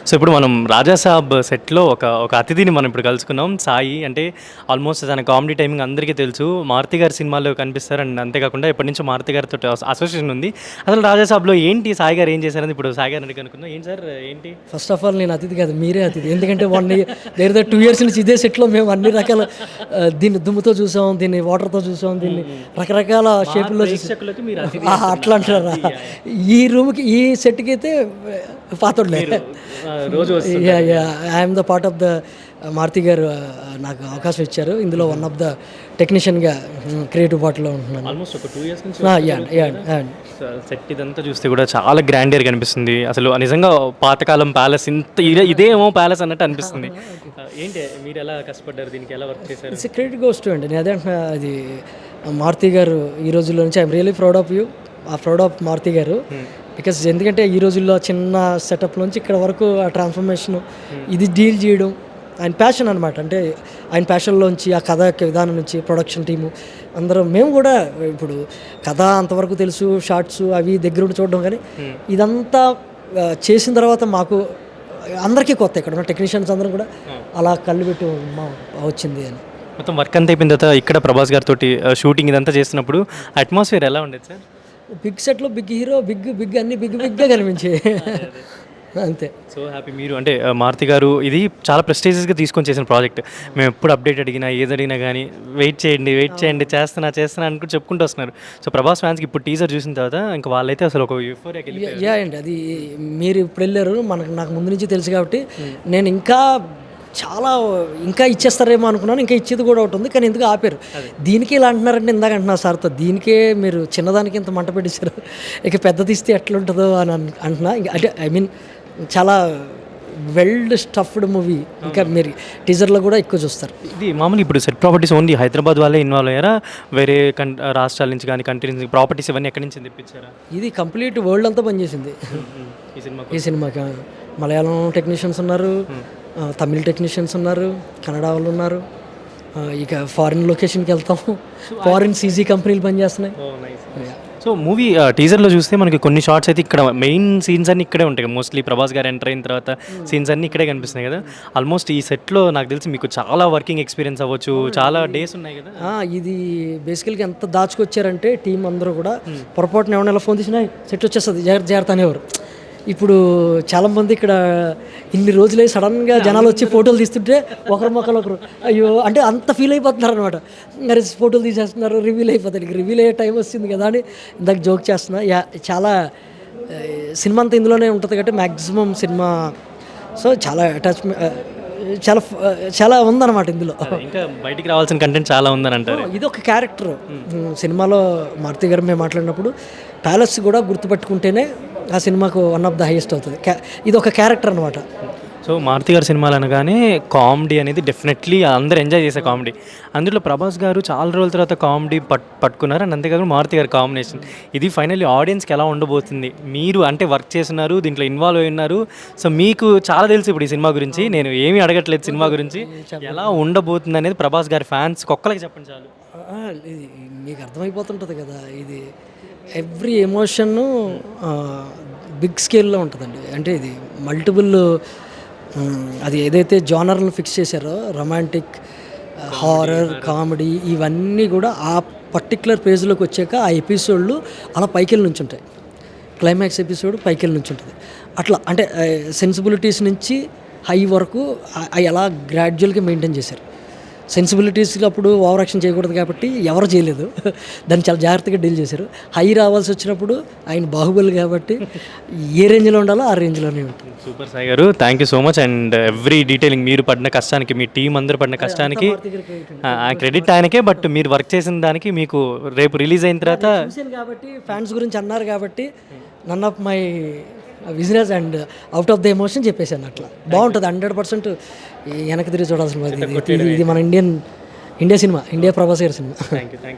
So ఇప్పుడు మనం రాజాసాబ్ సెట్‌లో ఒక ఒక అతిథిని మనం ఇప్పుడు కలుసుకున్నాం. సాయి అంటే ఆల్మోస్ట్ తన కామెడీ టైమింగ్ అందరికీ తెలుసు. మారుతి గారి సినిమాల్లో కనిపిస్తారు. అండ్ అంతేకాకుండా ఎప్పటినుంచో మారుతి గారితోటి అసోసియేషన్ ఉంది. అసలు రాజాసాబ్‌లో ఏంటి సాయి గారు ఏం చేశారని ఇప్పుడు సాయి గారిని అడిగి కనుక్కుందాం. ఏంటి సార్ ఏంటి? ఫస్ట్ ఆఫ్ ఆల్ నేను అతిథి కాదు, మీరే అతిథి. ఎందుకంటే 1 ఇయర్ దగ్గర 2 ఇయర్స్ నుంచి ఇదే సెట్లో మేము అన్ని రకాల దీన్ని దుమ్ముతో చూసాం, దీన్ని వాటర్తో చూసాం, దీన్ని రకరకాల షేపుల్లో చూసాం. ప్రేక్షకులకి మీరు అతిథి అట్లా అంటారా? ఈ రూమ్కి ఈ సెట్కి అయితే పాతోడ్లే. రోజు I'm the part of the Maruti garu నాకు అవకాశం ఇచ్చారు. ఇందులో వన్ ఆఫ్ ద టెక్నీషియన్గా క్రియేటివ్ పార్ట్లో ఉంటున్నాను. ఆల్మోస్ట్ ఒక 2 ఇయర్స్ నుంచి సెట్ ఇదంతా చూస్తే కూడా చాలా గ్రాండియర్ కనిపిస్తుంది. అసలు నిజంగా పాతకాలం ప్యాలెస్ ఇంత ఇదేమో ప్యాలెస్ అన్నట్టు అనిపిస్తుంది. ఏంటి మీరు ఎలా కష్టపడ్డారు, దీనికి ఎలా వర్క్ చేశారు? ఇట్స్ క్రెడిట్ గోస్ టు అండి. నేను అదే అంటున్నా, అది మారుతి గారు ఈ రోజుల్లో నుంచి I'm really proud of you, proud of Maruti garu. Because ఎందుకంటే ఈ రోజుల్లో చిన్న సెటప్ నుంచి ఇక్కడ వరకు ఆ ట్రాన్స్ఫర్మేషన్ ఇది డీల్ చేయడం ఆయన ప్యాషన్ అనమాట. అంటే ఆయన ప్యాషన్లోంచి ఆ కథ విధానం నుంచి ప్రొడక్షన్ టీము అందరం మేము కూడా ఇప్పుడు కథ అంతవరకు తెలుసు, షార్ట్స్ అవి దగ్గరుండి చూడడం, కానీ ఇదంతా చేసిన తర్వాత మాకు అందరికీ కొత్త, ఇక్కడ ఉన్న టెక్నీషియన్స్ అందరం కూడా అలా కళ్ళు పెట్టి వచ్చింది అని. మొత్తం వర్క్ అంతా అయిపోయిన తర్వాత ఇక్కడ ప్రభాస్ గారితో షూటింగ్ ఇదంతా చేస్తున్నప్పుడు అట్మాస్ఫియర్ ఎలా ఉండేది సార్? బిగ్ సెట్లో బిగ్ హీరో, బిగ్ అన్ని బిగ్గా కనిపించాయి అంతే. సో హ్యాపీ మీరు అంటే మారుతి గారు ఇది చాలా ప్రెస్టీజియస్గా తీసుకొని చేసిన ప్రాజెక్ట్. మేము ఎప్పుడు అప్డేట్ అడిగినా ఏది అడిగినా కానీ వెయిట్ చేయండి చేస్తున్నా అనుకుంటూ చెప్పుకుంటూ వస్తున్నారు. సో ప్రభాస్ ఫ్యాన్స్కి ఇప్పుడు టీజర్ చూసిన తర్వాత ఇంకా వాళ్ళైతే అసలు ఒక యూఫోరియాకి వెళ్ళిపోయారు. యా అండి, అది మీరు ఇప్పుడు వెళ్ళారు, నాకు ముందు నుంచి తెలుసు కాబట్టి నేను ఇంకా ఇంకా ఇచ్చేస్తారేమో అనుకున్నాను. ఇంకా ఇచ్చేది కూడా ఒకటి ఉంది, కానీ ఎందుకు ఆపారు? దీనికి ఇలా అంటున్నారంటే ఇందాక అంటున్నారు సార్తో, దీనికే మీరు చిన్నదానికి ఇంత మంట పెట్టేశారు, ఇక పెద్ద తీస్తే ఎట్లుంటుందో అని అంటున్నా. అంటే ఐ మీన్ చాలా వెల్ స్టఫ్డ్ మూవీ. ఇంకా మీరు టీజర్లో కూడా ఎక్కువ చూస్తారు. ఇది మామూలు ఇప్పుడు సెట్ ప్రాపర్టీస్ ఓన్లీ హైదరాబాద్ వాళ్ళే ఇన్వాల్వ్ అయ్యారా? వేరే రాష్ట్రాల నుంచి కానీ కంట్రీ నుంచి ప్రాపర్టీస్ ఇవన్నీ ఎక్కడి నుంచి తెప్పించారా? ఇది కంప్లీట్ వరల్డ్ అంతా పనిచేసింది ఈ సినిమాకి. మలయాళం టెక్నీషియన్స్ ఉన్నారు, తమిళ్ టెక్నీషియన్స్ ఉన్నారు, కన్నడ వాళ్ళు ఉన్నారు. ఇక ఫారిన్ లొకేషన్కి వెళ్తాం, ఫారిన్ సీజీ కంపెనీలు పనిచేస్తున్నాయి. సో మూవీ టీజర్లో చూస్తే మనకి కొన్ని షార్ట్స్ అయితే ఇక్కడ మెయిన్ సీన్స్ అన్నీ ఇక్కడే ఉంటాయి. మోస్ట్లీ ప్రభాస్ గారు ఎంటర్ అయిన తర్వాత సీన్స్ అన్నీ ఇక్కడే కనిపిస్తున్నాయి కదా. ఆల్మోస్ట్ ఈ సెట్లో నాకు తెలిసి మీకు చాలా వర్కింగ్ ఎక్స్పీరియన్స్ అవ్వచ్చు, చాలా డేస్ ఉన్నాయి కదా. ఇది బేసికల్గా ఎంత దాచుకొచ్చారంటే టీం అందరూ కూడా పొరపాటున ఏమన్నా ఫోన్ తీసినా సెట్ వచ్చేస్తుంది జాగ్రత్త అనేవారు. ఇప్పుడు చాలామంది ఇక్కడ ఇన్ని రోజులై సడన్గా జనాలు వచ్చి ఫోటోలు తీస్తుంటే ఒకరు అయ్యో అంటే అంత ఫీల్ అయిపోతున్నారు అనమాట. మరి ఫోటోలు తీసేస్తున్నారు, రివీల్ అయిపోతాయి. రివీల్ అయ్యే టైం వస్తుంది కదా అని ఇందాక జోక్ చేస్తున్నా. చాలా సినిమా అంతా ఇందులోనే ఉంటుంది కాబట్టి మ్యాక్సిమం సినిమా సో చాలా అటాచ్మెంట్ చాలా ఉందన్నమాట ఇందులో. ఇంకా బయటికి రావాల్సిన కంటెంట్ చాలా ఉందని అంటారు. ఇది ఒక క్యారెక్టర్ సినిమాలో మారుతి గారు మేము మాట్లాడినప్పుడు ప్యాలెస్ కూడా గుర్తుపెట్టుకుంటేనే ఆ సినిమాకు వన్ ఆఫ్ ద హైయెస్ట్ అవుతుంది. ఇది ఒక క్యారెక్టర్ అనమాట. సో మారుతి గారి సినిమాలు అనగానే కామెడీ అనేది డెఫినెట్లీ అందరూ ఎంజాయ్ చేసే కామెడీ. అందులో ప్రభాస్ గారు చాలా రోజుల తర్వాత కామెడీ పట్టుకున్నారు. అండ్ అంతేకాకుండా మారుతి గారి కాంబినేషన్ ఇది ఫైనల్లీ ఆడియన్స్కి ఎలా ఉండబోతుంది? మీరు అంటే వర్క్ చేస్తున్నారు, దీంట్లో ఇన్వాల్వ్ అయి ఉన్నారు. సో మీకు చాలా తెలుసు ఇప్పుడు ఈ సినిమా గురించి. నేను ఏమీ అడగట్లేదు సినిమా గురించి, ఎలా ఉండబోతుంది అనేది ప్రభాస్ గారి ఫ్యాన్స్ ఒక్కరికి చెప్పండి చాలు. మీకు అర్థమైపోతుంటుంది కదా, ఇది ఎవ్రీ ఎమోషన్ను బిగ్ స్కేల్లో ఉంటుందండి. అంటే ఇది మల్టిపుల్ అది ఏదైతే జానర్లను ఫిక్స్ చేశారో రొమాంటిక్, హారర్, కామెడీ ఇవన్నీ కూడా ఆ పర్టికులర్ పేజ్లోకి వచ్చాక ఆ ఎపిసోడ్లు అలా పైకెళ్ళి నుంచి ఉంటాయి. క్లైమాక్స్ ఎపిసోడ్ పైకెళ్ళి నుంచి ఉంటుంది. అట్లా అంటే సెన్సిబిలిటీస్ నుంచి హై వరకు ఎలా గ్రాడ్యువల్గా మెయింటైన్ చేశారు. సెన్సిబిలిటీస్కి అప్పుడు ఓవర్ యాక్షన్ చేయకూడదు కాబట్టి ఎవరు చేయలేదు, దాన్ని చాలా జాగ్రత్తగా డీల్ చేశారు. హై రావాల్సి వచ్చినప్పుడు ఆయన బాహుబలి కాబట్టి ఏ రేంజ్లో ఉండాలో ఆ రేంజ్లోనే ఉంటుంది. సూపర్ సాయి గారు, thank you so much. And every detailing మీరు పడిన కష్టానికి, మీ టీం అందరూ పడిన కష్టానికి క్రెడిట్ ఆయనకే. బట్ మీరు వర్క్ చేసిన దానికి మీకు రేపు రిలీజ్ అయిన తర్వాత కాబట్టి ఫ్యాన్స్ గురించి అన్నారు కాబట్టి none of my business and out of the emotion చెప్పేసాను. అట్లా బాగుంటుంది. 100% వెనక్కి తిరిగి చూడాల్సిన ఇది మన ఇండియా సినిమా, ఇండియా ప్రభాస్ గారి సినిమా.